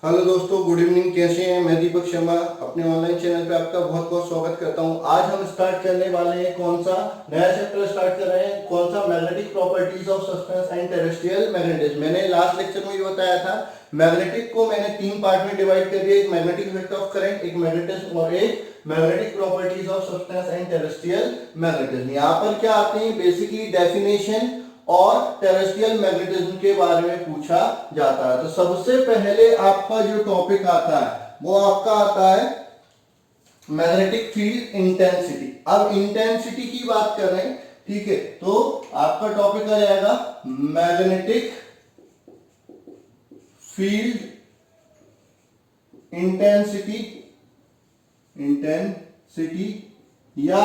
Hello दोस्तों, good evening. कैसे हैं? मैं दीपक शर्मा अपने ऑनलाइन चैनल पे आपका बहुत बहुत स्वागत करता हूं। आज हम स्टार्ट करने वाले हैं कौन सा नया चैप्टर स्टार्ट कर रहे हैं, कौन सा magnetic properties of substance and terrestrial magnetism. मैंने लास्ट लेक्चर में ये बताया था, मैग्नेटिक को मैंने तीन पार्ट में डिवाइड कर दिया, एक मैग्नेटिक इफेक्ट ऑफ करंट, एक मैग्नेटिज्म और एक magnetic properties of substance and terrestrial magnetism. यहाँ पर क्या आते हैं, बेसिकली डेफिनेशन और टेरेस्ट्रियल मैग्नेटिज्म के बारे में पूछा जाता है। तो सबसे पहले आपका जो टॉपिक आता है वो आपका आता है मैग्नेटिक फील्ड इंटेंसिटी। अब इंटेंसिटी की बात कर रहे हैं, ठीक है, तो आपका टॉपिक आ जाएगा मैग्नेटिक फील्ड इंटेंसिटी या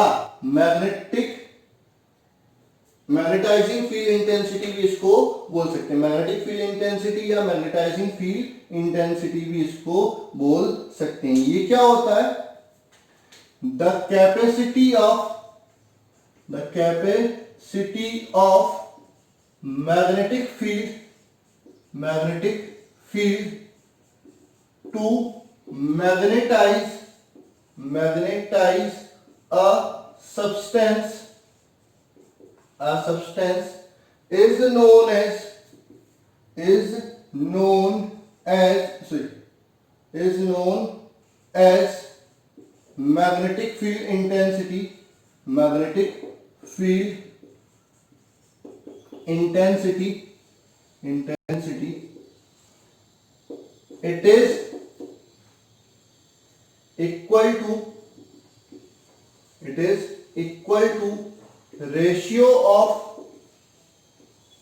मैग्नेटाइजिंग फील्ड इंटेंसिटी भी इसको बोल सकते हैं। मैग्नेटिक फील्ड इंटेंसिटी या मैग्नेटाइजिंग फील्ड इंटेंसिटी भी इसको बोल सकते हैं। ये क्या होता है? The capacity of magnetic field to magnetise a substance is known as magnetic field intensity. It is equal to ratio of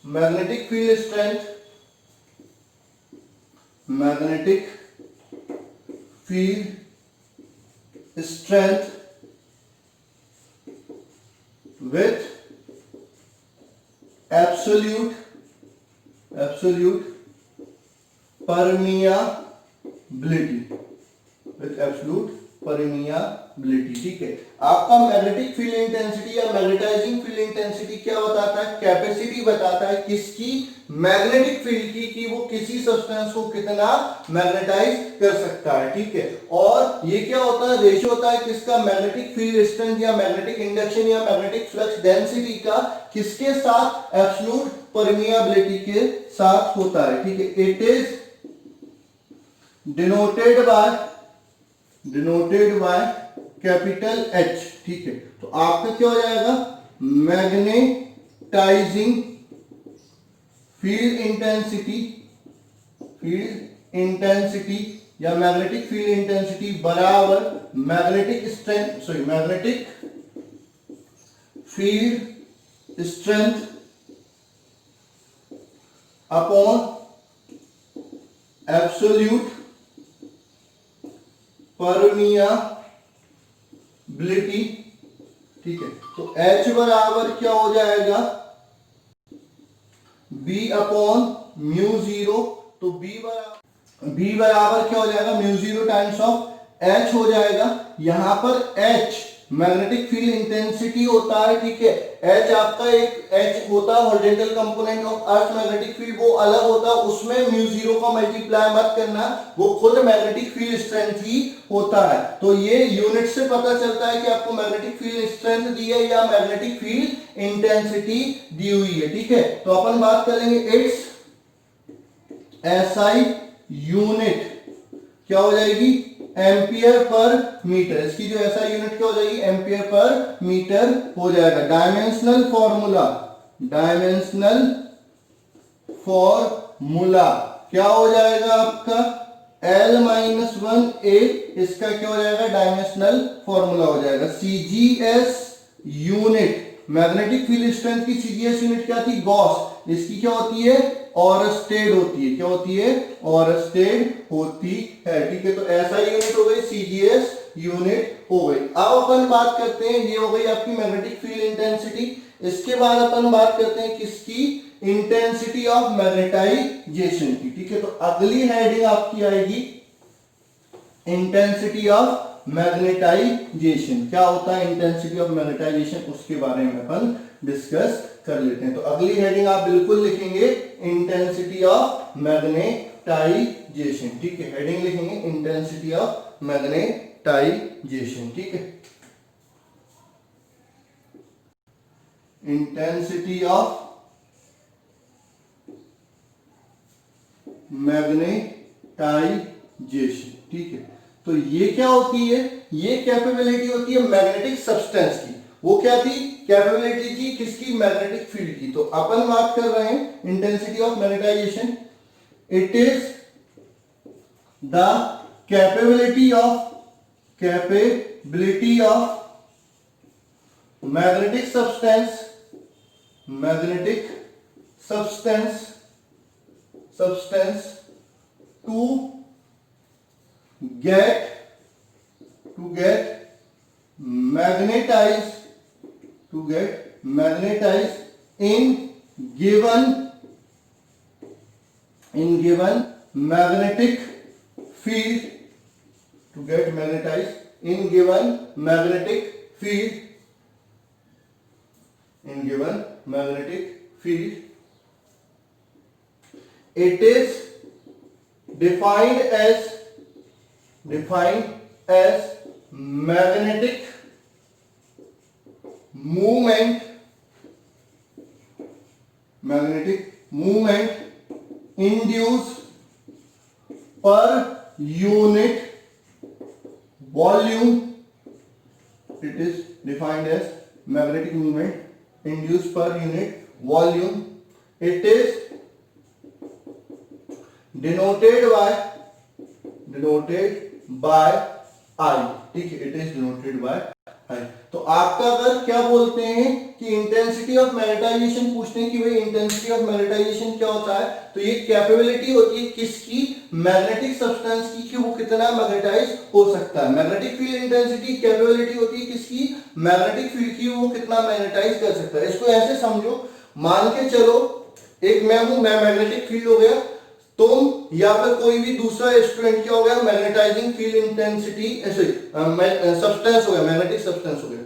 magnetic field strength with absolute permeability। ठीक है, आपका मैग्नेटिक फील्ड इंटेंसिटी या मैग्नेटाइजिंग फील्ड इंटेंसिटी क्या बताता है? Capacity बताता है किसकी? मैग्नेटिक फील्ड की, कि वो किसी सब्सटेंस को कितना मैग्नेटाइज कर सकता है। ठीक है, और ये क्या होता है? रेशियो होता है किसका? मैग्नेटिक फील्ड स्ट्रेंथ या मैग्नेटिक इंडक्शन या मैग्नेटिक फ्लक्स डेंसिटी का किसके साथ? एब्सोल्यूट परमियाबिलिटी के साथ होता है। ठीक है, it is denoted by capital H। ठीक है, तो आपका क्या हो जाएगा? मैग्नेटाइजिंग फील्ड इंटेंसिटी या मैग्नेटिक फील्ड इंटेंसिटी बराबर magnetic field strength upon absolute permeability. ठीक है, तो H बराबर क्या हो जाएगा? B upon mu zero. तो B बराबर क्या हो जाएगा? Mu zero times of H हो जाएगा। यहां पर H मैग्नेटिक फील्ड इंटेंसिटी होता है। ठीक है, H आपका एक H होता है horizontal component of earth magnetic field, वो अलग होता है, उसमें म्यू जीरो का मल्टीप्लाई मत करना, वो खुद मैग्नेटिक फील्ड स्ट्रेंथ ही होता है। तो ये यूनिट से पता चलता है कि आपको मैग्नेटिक फील्ड स्ट्रेंथ दी है या मैग्नेटिक फील्ड इंटेंसिटी दी हुई है। ठीक है, तो अपन बात करेंगे इट्स SI यूनिट क्या हो जाएगी? Ampere per metre. इसकी जो SI यूनिट क्या हो जाएगी? एम्पियर पर मीटर हो जाएगा। डायमेंशनल फॉर्मूला क्या हो जाएगा आपका? L-1A। इसका क्या हो जाएगा? डायमेंशनल फॉर्मूला हो जाएगा। CGS unit, magnetic field strength की CGS यूनिट क्या थी? गॉस। इसकी क्या होती है? ऑरस्टेड होती है। क्या होती है? ऑरस्टेड होती है। ठीक है, तो SI यूनिट हो गई, CGS यूनिट हो गई। अब अपन बात करते हैं, ये हो गई आपकी मैग्नेटिक फील्ड इंटेंसिटी। इसके बाद अपन बात करते हैं किसकी? इंटेंसिटी ऑफ मैग्नेटाइजेशन की। ठीक है, तो अगली हेडिंग आपकी आएगी इंटेंसिटी ऑफ मैग्नेटाइजेशन। क्या होता है इंटेंसिटी ऑफ मैग्नेटाइजेशन, उसके बारे में अपन डिस्कस कर लेते हैं। तो अगली हेडिंग आप बिल्कुल लिखेंगे इंटेंसिटी ऑफ मैग्नेटाइजेशन। मैग्नेटाइजेशन, ठीक है, हेडिंग लिखेंगे इंटेंसिटी ऑफ मैग्नेटाइजेशन, ठीक है, इंटेंसिटी ऑफ मैग्नेटाइजेशन, ठीक है। तो ये क्या होती है, ये कैपेबिलिटी होती है मैग्नेटिक सब्सटेंस की। वो क्या थी, कैपेबिलिटी थी किसकी, मैग्नेटिक फील्ड की। तो अपन बात कर रहे हैं intensity of magnetisation. It is the capability of magnetic substance to get magnetized in given magnetic field, to get magnetized in given magnetic field, it is defined as magnetic movement induced per unit volume. It is defined as magnetic movement induced per unit volume. It is denoted by I, ठीक है, it is denoted by I। तो आपका अगर क्या बोलते हैं कि intensity of magnetisation पूछते हैं कि भाई इंटेंसिटी ऑफ मैग्नेटाइजेशन क्या होता है, तो ये कैपेबिलिटी होती है किसकी, मैग्नेटिक सब्सटेंस की, कि वो कितना मैग्नेटाइज हो सकता है। मैग्नेटिक फील्ड इंटेंसिटी कैपेबिलिटी होती है किसकी, मैग्नेटिक फील्ड की, वो कितना मैग्नेटाइज कर सकता है। इसको ऐसे समझो, मान के चलो एक मैं हूं, मैं मैग्नेटिक फील्ड हो गया, तुम या फिर कोई भी दूसरा स्टूडेंट क्या हो गया, मैग्नेटाइजिंग फील्ड इंटेंसिटी ऐसे सब्सटेंस हो गया, मैग्नेटिक सब्सटेंस हो गया।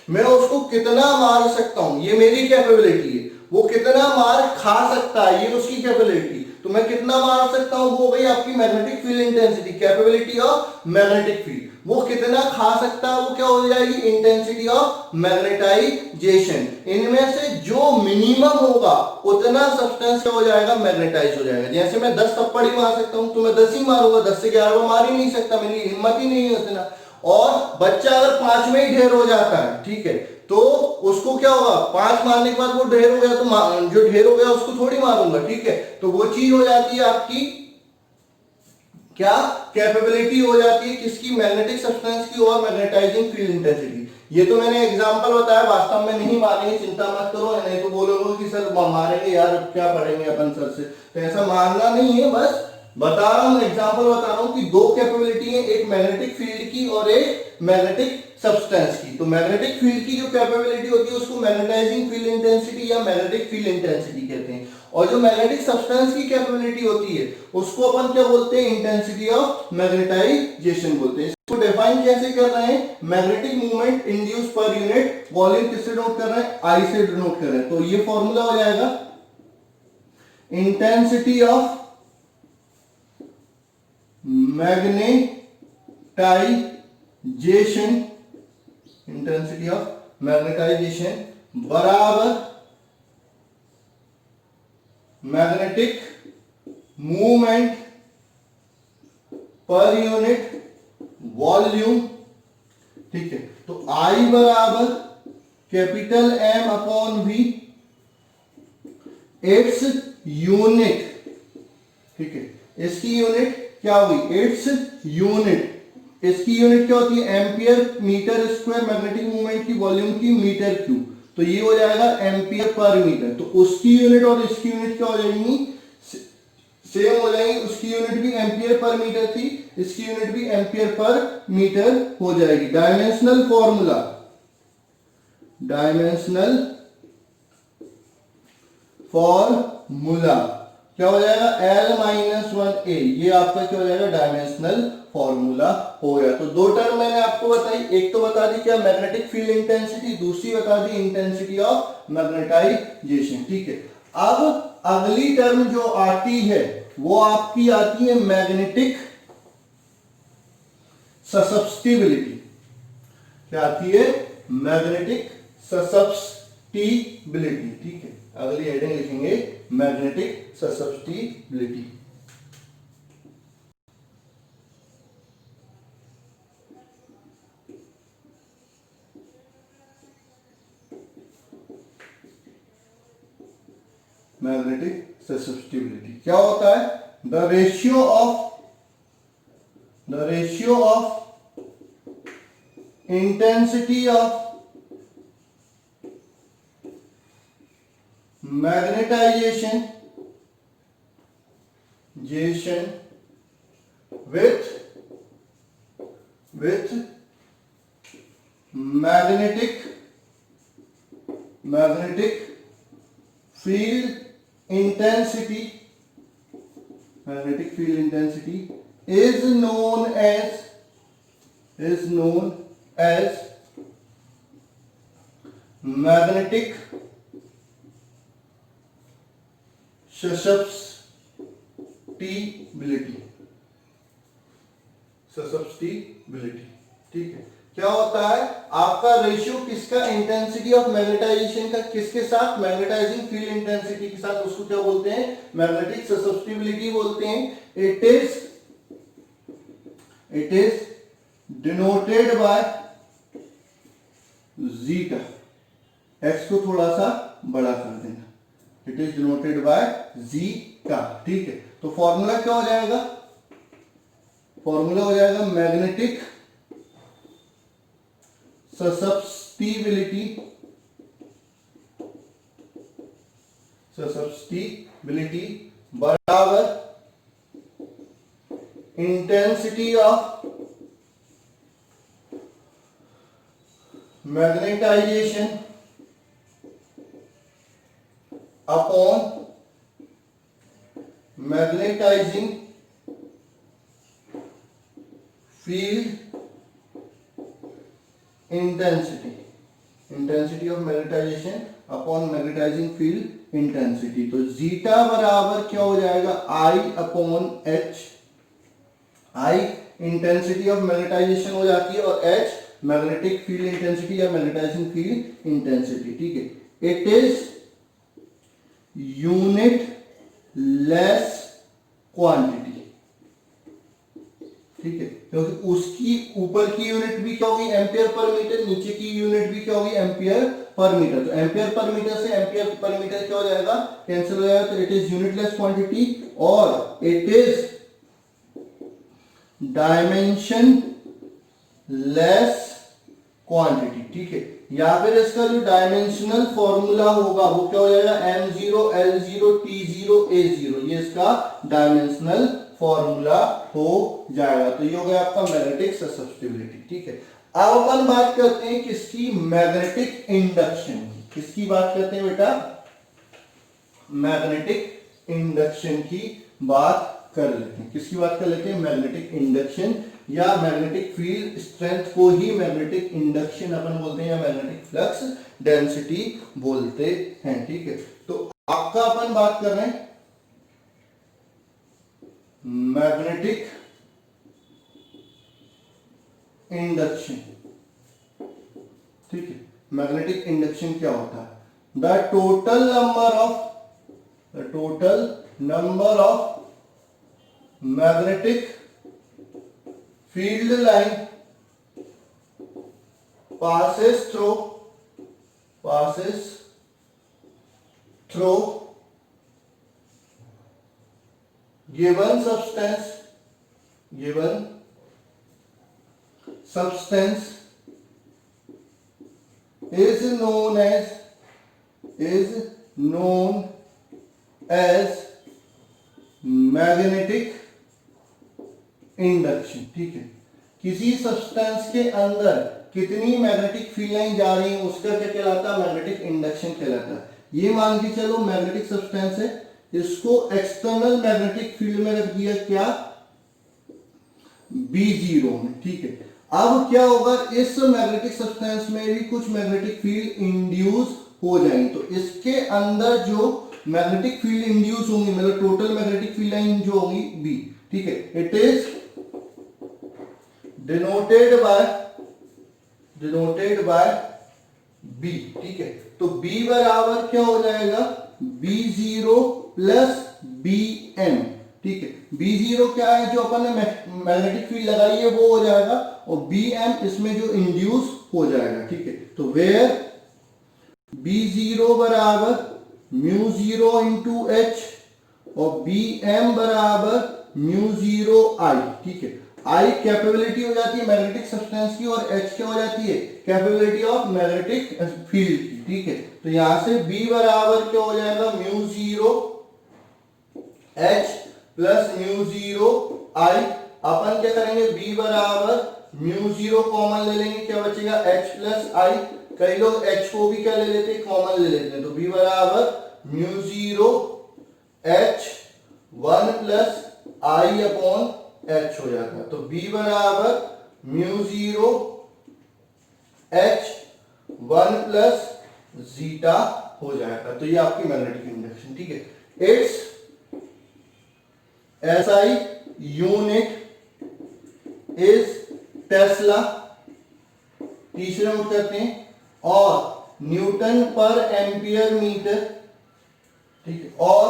मैं उसको कितना मार सकता हूं, ये मेरी कैपेबिलिटी है। वो कितना मार खा सकता है, ये उसकी कैपेबिलिटी। तो मैं कितना मार सकता हूं, वो हो गई आपकी magnetic field intensity, capability of magnetic field. वो कितना खा सकता है, वो क्या हो जाएगी, इंटेंसिटी ऑफ मैग्नेटाइजेशन। इनमें से जो मिनिमम होगा उतना सब्सटेंस क्या हो जाएगा, मैग्नेटाइज हो जाएगा। जैसे मैं 10 थप्पड़ ही मार सकता हूं, तो मैं 10 ही मारूंगा, 10 से 11 मार ही नहीं सकता, मेरी हिम्मत ही नहीं है उतना। और बच्चा अगर 5 में ही ढेर हो जाता है, ठीक है, तो उसको क्या होगा, 5 मारने के बाद वो ढेर हो गया, तो जो ढेर हो गया उसको थोड़ी मारूंगा, ठीक है। तो वो चीज हो जाती है आपकी क्या, कैपेबिलिटी हो जाती है किसकी, मैग्नेटिक सब्सटेंस की और मैग्नेटाइजिंग फील्ड इंटेंसिटी। ये तो मैंने एग्जांपल बताया, वास्तव में नहीं मारेंगे, चिंता मत करो, नहीं तो बोलोगे कि सर मारेंगे यार, क्या पढ़ेंगे अपन सर से। तो ऐसा मारना नहीं है, बस बता रहा हूं, एग्जांपल बता रहा हूं कि दो कैपेबिलिटी है, एक मैग्नेटिक फील्ड की और एक मैग्नेटिक सब्सटेंस की। तो मैग्नेटिक फील्ड की जो कैपेबिलिटी होती है उसको मैग्नेटाइजिंग फील्ड इंटेंसिटी या मैग्नेटिक फील्ड इंटेंसिटी कहते हैं। और जो मैग्नेटिक सब्सटेंस की कैपेबिलिटी होती है उसको अपन क्या बोलते हैं, इंटेंसिटी ऑफ मैग्नेटाइजेशन बोलते हैं। इसको डिफाइन कैसे कर रहे हैं, magnetic movement induce per unit volume किससे डिनोट कर रहे हैं, आई से डिनोट कर रहे हैं। तो ये फॉर्मूला हो जाएगा इंटेंसिटी ऑफ मैग्नेटाइजेशन बराबर magnetic movement per unit volume, ठीक है। तो I बराबर capital M upon V, its unit, ठीक है। इसकी यूनिट क्या हुई, इट्स यूनिट, इसकी यूनिट क्या होती है, ampere metre square, magnetic movement की वॉल्यूम की मीटर क्यूब। तो ये हो जाएगा एम्पियर पर मीटर। तो उसकी यूनिट और इसकी यूनिट क्या हो जाएंगी, सेम हो जाएगी। उसकी यूनिट भी एम्पियर पर मीटर थी, इसकी यूनिट भी एम्पियर पर मीटर हो जाएगी। डायमेंशनल फॉर्मूला क्या हो जाएगा, L-1A, ये आपका क्या हो जाएगा, डायमेंशनल फॉर्मूला हो गया। तो दो टर्म मैंने आपको बताई, एक तो बता दी क्या, मैग्नेटिक फील्ड इंटेंसिटी, दूसरी बता दी इंटेंसिटी ऑफ मैग्नेटाइजेशन, ठीक है। अब अगली टर्म जो आती है वो आपकी आती है मैग्नेटिक ससेप्टिबिलिटी। क्या आती है? Magnetic susceptibility. ठीक है, अगली हेडिंग लिखेंगे मैग्नेटिक ससेप्टिबिलिटी। मैग्नेटिक ससेप्टिबिलिटी क्या होता है? The ratio of intensity of magnetisation with magnetic field intensity is known as magnetic susceptibility. ठीक है, क्या होता है? आपका रेशियो किसका? इंटेंसिटी ऑफ मैग्नेटाइजेशन का किसके साथ? मैग्नेटाइजिंग फील्ड इंटेंसिटी के साथ। उसको क्या बोलते हैं? मैग्नेटिक ससेप्टिबिलिटी बोलते हैं। It is denoted bye zeta. X को थोड़ा सा बड़ा कर देना। It is denoted bye zeta. ठीक है, तो फॉर्मूला क्या हो जाएगा? फॉर्मूला हो जाएगा मैग्नेटिक ससेप्टिबिलिटी बराबर intensity of magnetization upon magnetizing field intensity of magnetization upon magnetizing field intensity. तो जीटा बराबर क्या हो जाएगा? I upon H. I intensity of magnetization हो जाती है और एच मैग्नेटिक फील्ड इंटेंसिटी या मैग्नेटाइजिंग फील्ड इंटेंसिटी। ठीक है, it is unitless quantity. ठीक है, क्योंकि उसकी ऊपर की यूनिट भी क्या होगी? Ampere per metre. नीचे की यूनिट भी क्या होगी? Ampere per metre. तो एम्पियर पर मीटर से एम्पियर पर मीटर क्या हो जाएगा? कैंसिल हो जाएगा। तो इट इज यूनिटलेस क्वांटिटी और it is dimension less quantity. ठीक है, या फिर इसका जो डायमेंशनल फॉर्मूला होगा वो क्या हो जाएगा? m0 l0 t0 a0। ये इसका डायमेंशनल फॉर्मूला हो जाएगा। तो ये हो गया आपका मैग्नेटिक ससेप्टिबिलिटी। ठीक है, अब अपन बात करते हैं किसकी? मैग्नेटिक इंडक्शन की। किसकी बात करते हैं बेटा? मैग्नेटिक इंडक्शन की बात कर लेते हैं। किसकी बात कर लेते हैं? मैग्नेटिक इंडक्शन या मैग्नेटिक फील्ड स्ट्रेंथ को ही मैग्नेटिक इंडक्शन अपन बोलते हैं या मैग्नेटिक फ्लक्स डेंसिटी बोलते हैं। ठीक है, तो आपका अपन बात कर रहे हैं मैग्नेटिक इंडक्शन। ठीक है, मैग्नेटिक इंडक्शन क्या होता है? The total number of magnetic field line passes through given substance is known as magnetic induction. ठीक है, किसी सब्सटेंस के अंदर कितनी मैग्नेटिक फील्ड लाइन जा रही है उसका क्या कहलाता है? मैग्नेटिक इंडक्शन कहलाता है। ये मान के चलो मैग्नेटिक सब्सटेंस है, इसको एक्सटर्नल मैग्नेटिक फील्ड में रख दिया क्या? B0 में। ठीक है, अब क्या होगा? इस मैग्नेटिक सब्सटेंस में भी कुछ मैग्नेटिक फील्ड इंड्यूस हो जाएंगे। तो इसके अंदर जो मैग्नेटिक फील्ड इंड्यूस होंगी, मतलब टोटल मैग्नेटिक फील्ड लाइन जो होंगी बी, ठीक है। It is denoted by B, ठीक है। तो बी बराबर क्या हो जाएगा, B zero plus B M, ठीक है। बी जीरो क्या है, जो अपन ने मैग्नेटिक फील्ड लगाई है वो हो जाएगा, और बी एम इसमें जो इंड्यूस हो जाएगा, ठीक है। तो वेयर बी जीरो बराबर म्यू जीरो इंटू एच, और बी एम बराबर म्यू जीरो आई, ठीक है। आई कैपेबिलिटी हो जाती है मैग्नेटिक सब्सटेंस की, और एच क्या हो जाती है, कैपेबिलिटी ऑफ मैग्नेटिक फील्ड की, ठीक है। तो यहां से बी बराबर क्या हो जाएगा, mu zero H plus mu zero I. अपन क्या करेंगे, बी बराबर म्यू जीरो कॉमन ले लेंगे, क्या बचेगा, एच प्लस आई। कई लोग एच को भी क्या ले लेते हैं, कॉमन ले लेते हैं। तो बी बराबर mu zero H one plus I upon H हो जाता है। तो बी बराबर mu zero H one plus zeta हो जाएगा। तो ये आपकी मैग्नेटिक इंडक्शन, ठीक है। Its SI unit is tesla, तीसरे नोट करते हैं, और न्यूटन पर एम्पियर मीटर, ठीक है, और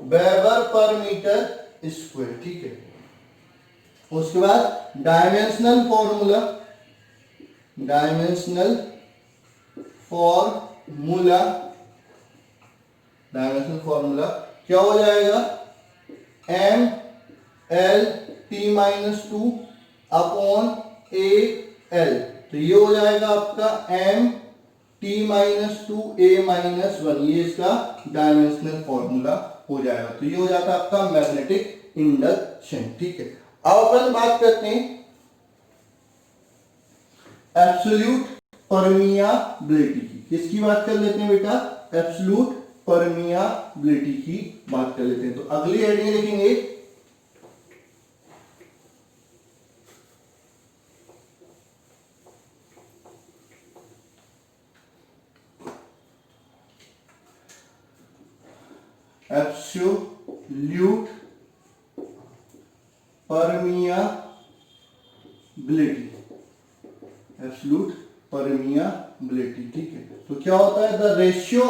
वेबर पर मीटर स्क्वायर, ठीक है। उसके बाद डायमेंशनल फॉर्मूला क्या हो जाएगा, M L T minus two upon A L. तो ये हो जाएगा आपका M T minus two A minus one, ये इसका डायमेंशनल फॉर्मूला हो जाएगा। तो ये हो जाता है आपका मैग्नेटिक इंडक्शन, ठीक है। अब अपन बात करते हैं एब्सोल्यूट परमियाबिलिटी की। किसकी बात कर लेते हैं बेटा, एब्सोल्यूट परमियाबिलिटी की बात कर लेते हैं। तो अगली हेडिंग लिखेंगे एब्सोल्यूट परमियाबिलिटी, एब्सोल्यूट परमियाबिलिटी, ठीक है। तो क्या होता है, the ratio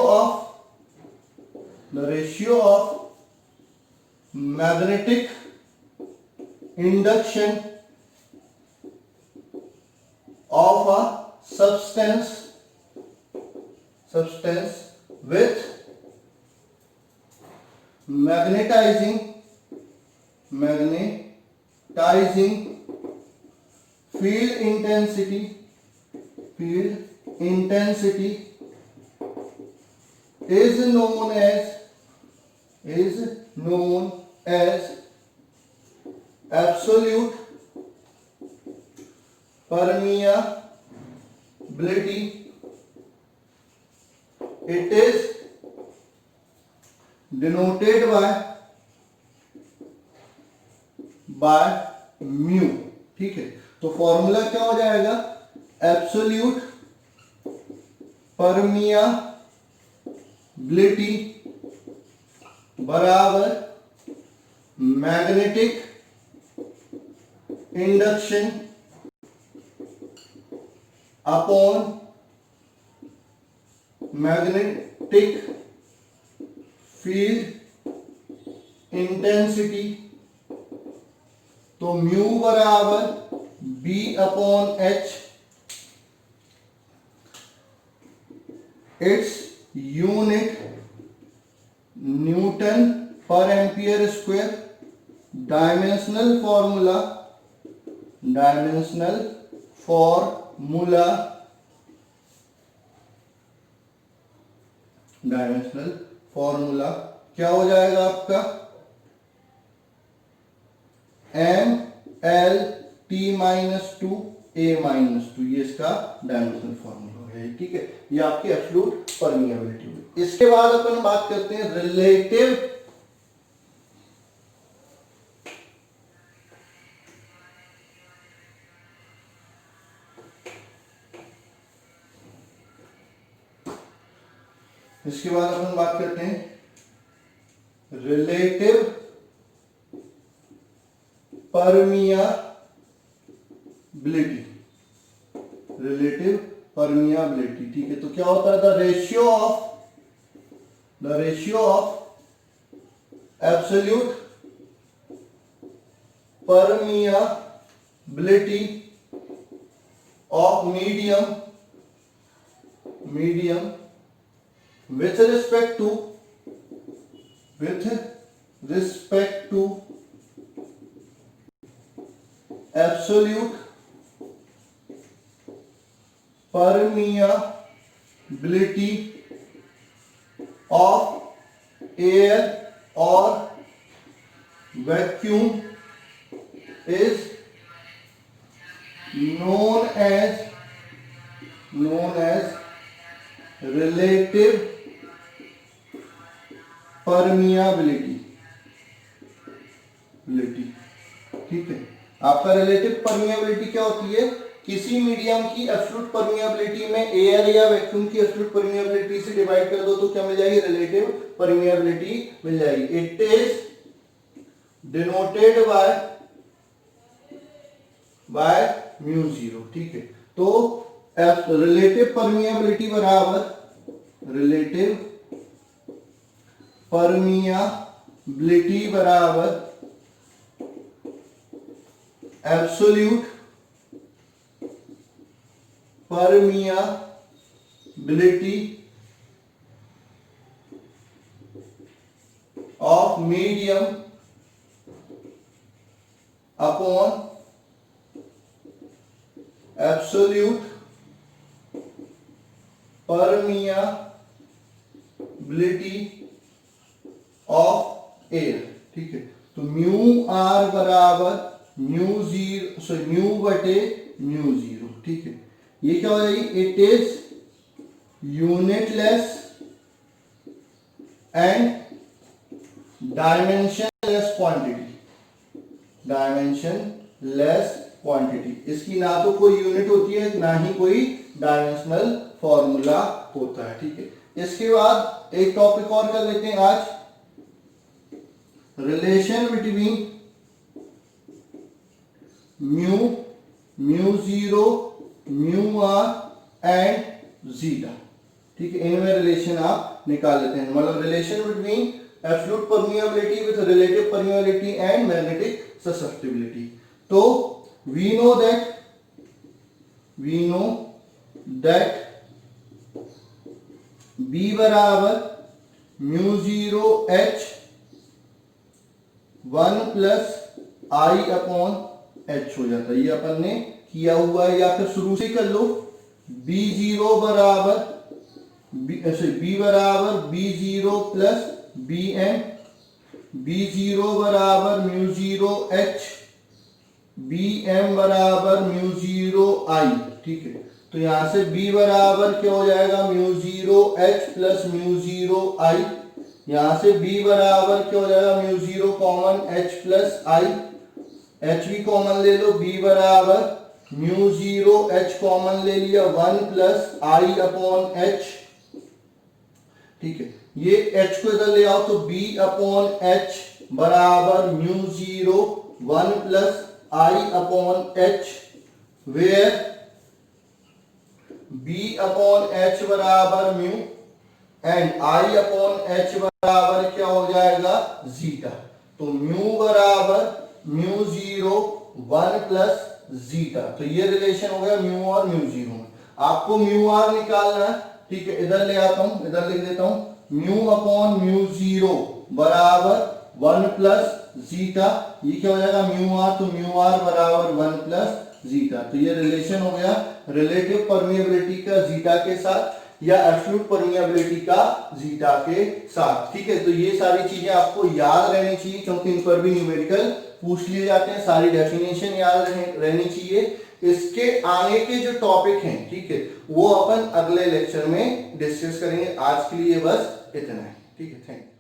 of magnetic induction of a substance with magnetizing field intensity is known as absolute permeability. It is denoted by mu, ठीक है। तो फॉर्मूला क्या हो जाएगा, एब्सोल्यूट परमियाबिलिटी बराबर magnetic induction upon magnetic field intensity. तो mu बराबर B upon H, its unit newton per ampere square. Dimensional formula क्या हो जाएगा आपका, M L T minus two A minus two, ये इसका डायमेंशनल फॉर्मूला है, ठीक है। ये आपकी एब्सोल्यूट परमियाबिलिटी हुई। इसके बाद अपन बात करते हैं रिलेटिव इसके बाद अपन बात करते हैं रिलेटिव परमियाबिलिटी, रिलेटिव परमियाबिलिटी, ठीक है। तो क्या होता है, the ratio of absolute permeability of medium with respect to absolute permeability of air or vacuum is known as relative permeability, ठीक है। आपका रिलेटिव परमिएबिलिटी क्या होती है, किसी मीडियम की एब्सोल्यूट परमिएबिलिटी में एयर या वैक्यूम की एब्सोल्यूट परमिएबिलिटी से डिवाइड कर दो तो क्या मिल जाएगी, रिलेटिव परमिएबिलिटी मिल जाएगी। It is denoted by mu zero, ठीक है। तो रिलेटिव परमिएबिलिटी बराबर absolute permeability of medium upon absolute permeability of air, ठीक है। तो म्यू आर बराबर म्यू बटे म्यू जीरो, ठीक है। ये क्या हो जाएगी, it is unitless and dimensionless quantity, इसकी ना तो कोई यूनिट होती है ना ही कोई डायमेंशनल फॉर्मूला होता है, ठीक है। इसके बाद एक टॉपिक और कर लेते हैं आज, relation between mu zero, mu r and zeta, ठीक है। इनमें रिलेशन आप निकाल लेते हैं, मतलब relation between absolute permeability with relative permeability and magnetic susceptibility. तो we know that B बराबर mu zero H 1 plus I upon H हो जाता है, ये अपन ने किया हुआ है, या फिर शुरू से कर लो। B बराबर B zero plus BM, B बराबर म्यू जीरो H, BM बराबर म्यू जीरो I, ठीक है। तो यहां से B बराबर क्या हो जाएगा, mu zero H plus mu zero I, यहां से B बराबर क्या हो जाएगा, mu zero common H plus I, H भी कॉमन ले लो, B बराबर म्यू जीरो H कॉमन ले लिया 1 प्लस I अपॉन H, ठीक है। ये H को इधर ले आओ तो B अपॉन H बराबर mu zero 1 plus I upon H, where B upon H बराबर mu and I upon H बराबर क्या हो जाएगा, जीटा। तो म्यू बराबर म्यू जीरो 1 प्लस जीटा, तो ये रिलेशन हो गया म्यू और म्यू जीरो में। आपको म्यू आर निकालना है, ठीक है। इधर ले आता हूं, इधर लिख देता हूं, म्यू अपॉन म्यू जीरो बराबर 1 प्लस जीटा, ये क्या हो जाएगा म्यू आर, तो म्यू आर बराबर 1 प्लस जीटा। तो ये रिलेशन हो गया रिलेटिव परमिएबिलिटी का जीटा के साथ या एब्सोल्यूट परमिएबिलिटी का जीटा के साथ, ठीक है। तो ये सारी चीजें आपको याद रहनी चाहिए क्योंकि इन पर भी न्यूमेरिकल पूछ लिए जाते हैं, सारी डेफिनेशन याद रहनी चाहिए। इसके आगे के जो टॉपिक हैं, ठीक है, वो अपन अगले लेक्चर में डिस्कस करेंगे। आज के लिए बस इतना है, ठीक है। Thank you.